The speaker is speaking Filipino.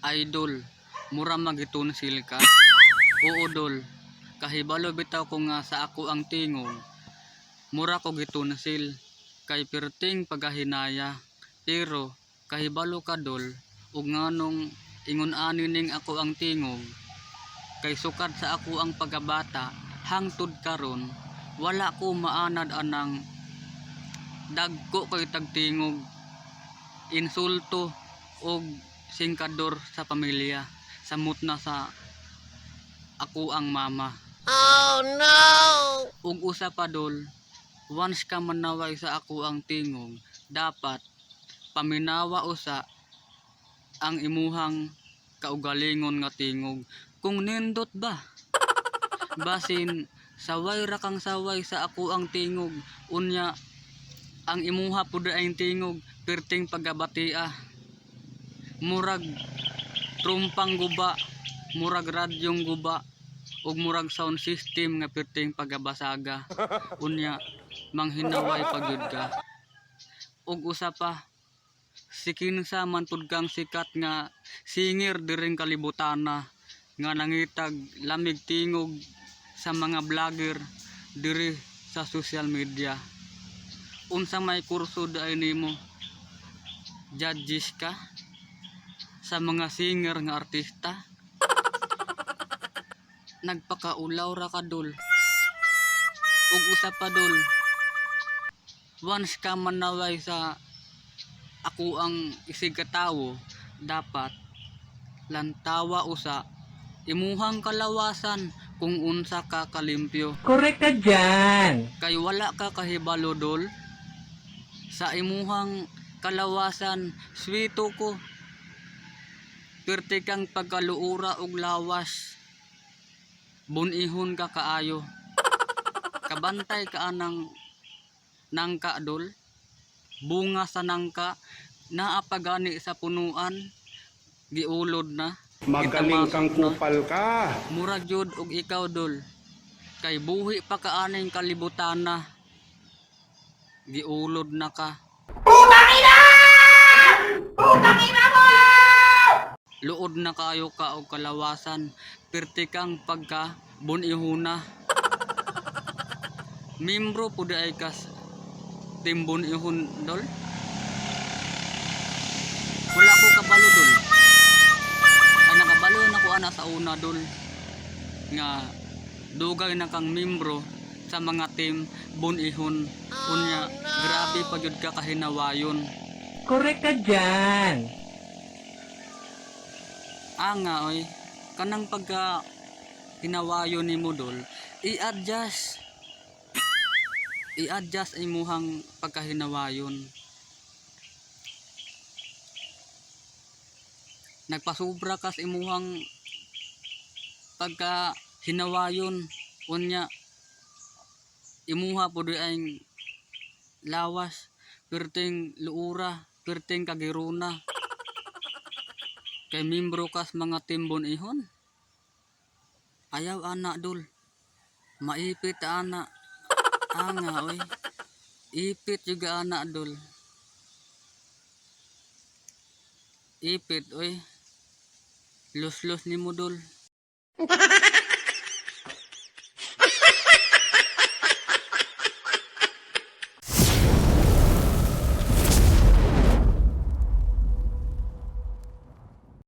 Idol, mura magitunsil ka? Oo dol, kahibalo bitaw ko nga sa ako ang tingog. Mura ko gitunsil, kay perting pagahinaya. Pero kahibalo ka dol, ug nganong ingon ani ning ako ang tingog. Kay sukad sa ako ang pagabata, hangtod karon, wala ko maanad anang dagko kay tagtingog, insulto og singkador sa pamilya, samot na sa ako ang mama. Oh no! Ug usa pa dol, once ka manaway sa ako ang tingog, dapat paminawa usa ang imuhang kaugalingon nga tingog. Kung nindot ba? Basin saway ra kang saway sa ako ang tingog, unya ang imuha pud ay tingog perting pagabatia. Murag trumpang guba, murag radyong guba, ug murag sound system nga perting pagabasaga. Unya manghinaway pagyud ka. Ug usa pa, si kinsa man pud kang sikat nga singer diring kalibutana nga nangitag lamig tingog sa mga vlogger diri sa social media. Unsa may kurso daay nimo? Judges ka sa mga singer nga artista? Nagpakaulaw ra ka dol. Ug usa pa dol, once ka manaway sa ako ang isig katawo, dapat lantawa usa imuhang kalawasan kung unsa ka kalimpyo. Correct ka dyan! Kay wala ka kahibalo dol, sa imuhang kalawasan swito ko, perti kang pagkaluura og lawas, bunihon ka kaayo, kabantay ka anang nangka dol, bunga sa nangka naapagani sa punuan, giulod na. Magaling kang kupal ka. Murag jud og ikaw dol, kay buhi pa ka aning kalibutana, giulod na ka. Putangina mo! Luod na kayo ka og kalawasan, perti kang pagka bunihuna. Membro pud ay kas team bunihon dol. Wala ko kabalo dol. Ay nakabalo na ko ana sa una dol nga dugay na kang membro sa mga team bunihon. Unya grabe pa gyud ka kahinawayon. Correct ka dyan! Anga oy, kanang pagka hinawayon nimo dol, i-adjust imuhang pagkahinawayon. Nagpasobra ka sa imuhang pagkahinawayon, unya imuha pud ay lawas, perting luura, perting kagiruna. Kay membro kas mga timbon ihon. Ayaw ana dol. Maipit ana. Anga oy. Ipit juga ana dol. Ipit oy. Los-los nimo dol.